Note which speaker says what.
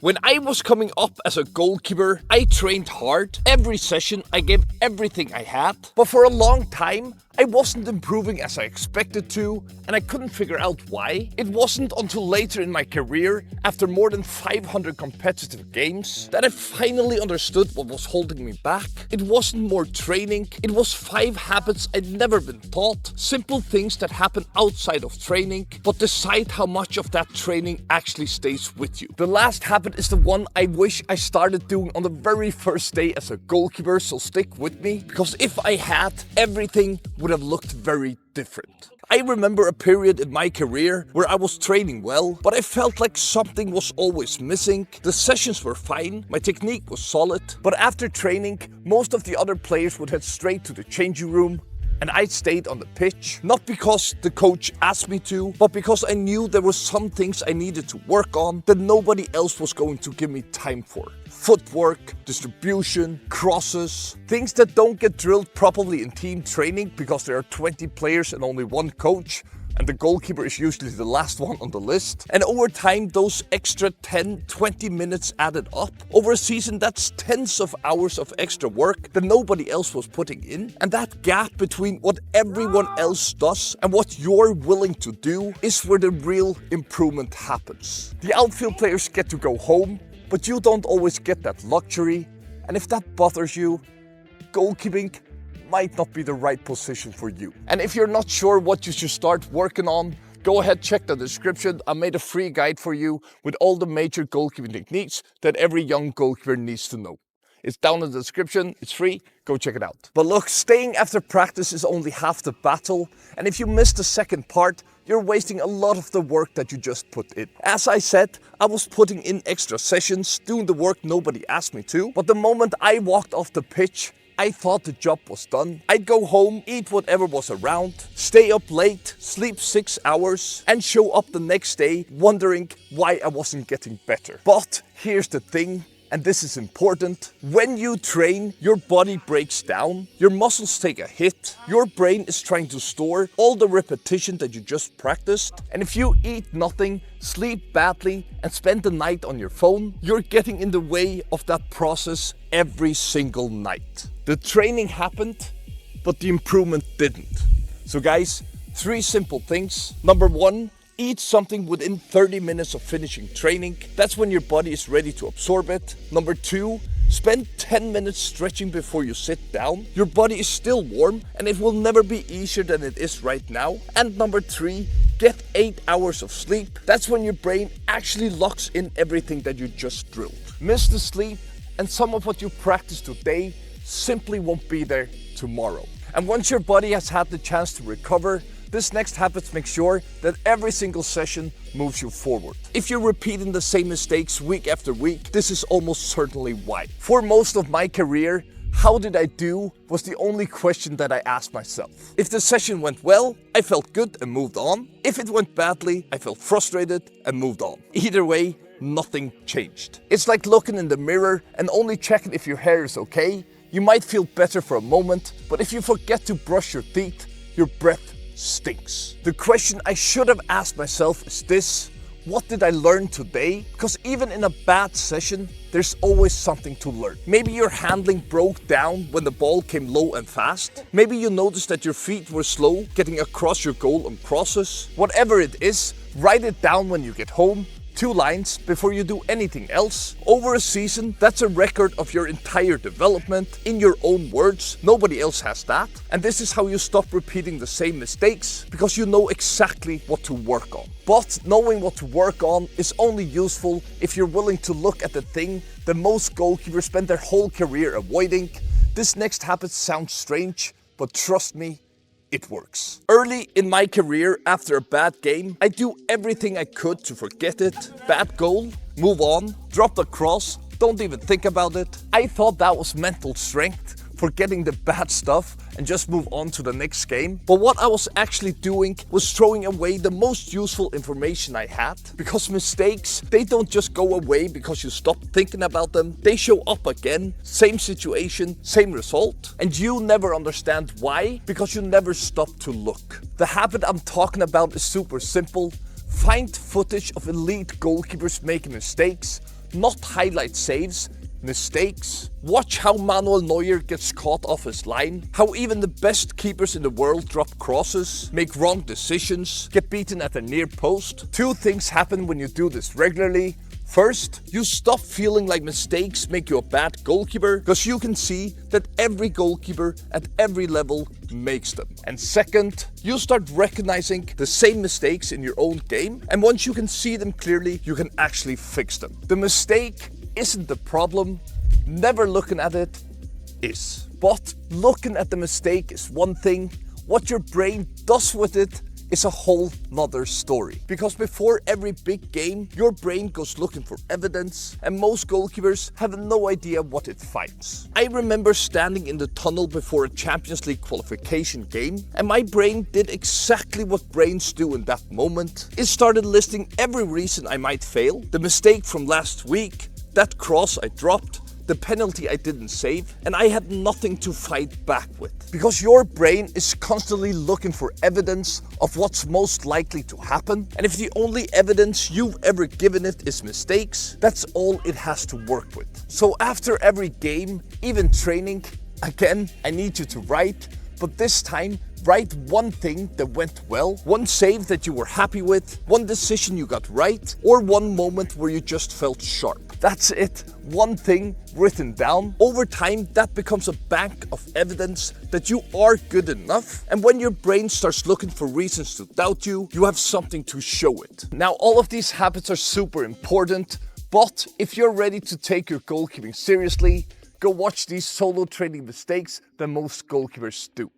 Speaker 1: When I was coming up as a goalkeeper, I trained hard. Every session, I gave everything I had. But for a long time, I wasn't improving as I expected to, and I couldn't figure out why. It wasn't until later in my career, after more than 500 competitive games, that I finally understood what was holding me back. It wasn't more training, it was 5 habits I'd never been taught. Simple things that happen outside of training, but decide how much of that training actually stays with you. The last habit is the one I wish I started doing on the very first day as a goalkeeper, so stick with me, because if I had, everything would have looked very different. I remember a period in my career where I was training well, but I felt like something was always missing. The sessions were fine, my technique was solid, but after training, most of the other players would head straight to the changing room, and I stayed on the pitch, not because the coach asked me to, but because I knew there were some things I needed to work on that nobody else was going to give me time for. Footwork, distribution, crosses, things that don't get drilled properly in team training because there are 20 players and only one coach, and the goalkeeper is usually the last one on the list. And over time, those extra 10-20 minutes added up. Over a season, that's tens of hours of extra work that nobody else was putting in. And that gap between what everyone else does and what you're willing to do is where the real improvement happens. The outfield players get to go home, but you don't always get that luxury. And if that bothers you, goalkeeping might not be the right position for you. And if you're not sure what you should start working on, go ahead, check the description. I made a free guide for you with all the major goalkeeping techniques that every young goalkeeper needs to know. It's down in the description, it's free, go check it out. But look, staying after practice is only half the battle, and if you miss the second part, you're wasting a lot of the work that you just put in. As I said, I was putting in extra sessions, doing the work nobody asked me to, but the moment I walked off the pitch, I thought the job was done. I'd go home, eat whatever was around, stay up late, sleep 6 hours, and show up the next day wondering why I wasn't getting better. But here's the thing, and this is important. When you train, your body breaks down, your muscles take a hit, your brain is trying to store all the repetition that you just practiced, and if you eat nothing, sleep badly, and spend the night on your phone, you're getting in the way of that process every single night. The training happened, but the improvement didn't. So guys, 3 simple things. Number 1, eat something within 30 minutes of finishing training. That's when your body is ready to absorb it. Number 2, spend 10 minutes stretching before you sit down. Your body is still warm and it will never be easier than it is right now. And number 3, get 8 hours of sleep. That's when your brain actually locks in everything that you just drilled. Miss the sleep and some of what you practice today simply won't be there tomorrow. And once your body has had the chance to recover, this next habit makes sure that every single session moves you forward. If you're repeating the same mistakes week after week, this is almost certainly why. For most of my career, how did I do was the only question that I asked myself. If the session went well, I felt good and moved on. If it went badly, I felt frustrated and moved on. Either way, nothing changed. It's like looking in the mirror and only checking if your hair is okay. You might feel better for a moment, but if you forget to brush your teeth, your breath stinks. The question I should have asked myself is this: what did I learn today? Because even in a bad session, there's always something to learn. Maybe your handling broke down when the ball came low and fast. Maybe you noticed that your feet were slow getting across your goal on crosses. Whatever it is, write it down when you get home. 2 lines before you do anything else. Over a season, that's a record of your entire development in your own words. Nobody else has that. And this is how you stop repeating the same mistakes, because you know exactly what to work on. But knowing what to work on is only useful if you're willing to look at the thing that most goalkeepers spend their whole career avoiding. This next habit sounds strange, but trust me, it works. Early in my career, after a bad game, I do everything I could to forget it. Bad goal, move on, drop the cross, don't even think about it. I thought that was mental strength, forgetting the bad stuff and just move on to the next game. But what I was actually doing was throwing away the most useful information I had, because mistakes, they don't just go away because you stop thinking about them. They show up again, same situation, same result, and you never understand why, because you never stop to look. The habit I'm talking about is super simple. Find footage of elite goalkeepers making mistakes, not highlight saves, mistakes. Watch how Manuel Neuer gets caught off his line, how even the best keepers in the world drop crosses, make wrong decisions, get beaten at the near post. Two things happen when you do this regularly. First, you stop feeling like mistakes make you a bad goalkeeper, because you can see that every goalkeeper at every level makes them. And second, you start recognizing the same mistakes in your own game, and once you can see them clearly, you can actually fix them. The mistake isn't the problem, never looking at it is. But looking at the mistake is one thing, what your brain does with it is a whole nother story. Because before every big game, your brain goes looking for evidence, and most goalkeepers have no idea what it finds. I remember standing in the tunnel before a Champions League qualification game, and my brain did exactly what brains do in that moment. It started listing every reason I might fail, the mistake from last week, that cross I dropped, the penalty I didn't save, and I had nothing to fight back with. Because your brain is constantly looking for evidence of what's most likely to happen, and if the only evidence you've ever given it is mistakes, that's all it has to work with. So after every game, even training, again, I need you to write, but this time, write one thing that went well, one save that you were happy with, one decision you got right, or one moment where you just felt sharp. That's it, one thing written down. Over time, that becomes a bank of evidence that you are good enough, and when your brain starts looking for reasons to doubt you, you have something to show it. Now, all of these habits are super important, but if you're ready to take your goalkeeping seriously, go watch these solo training mistakes that most goalkeepers do.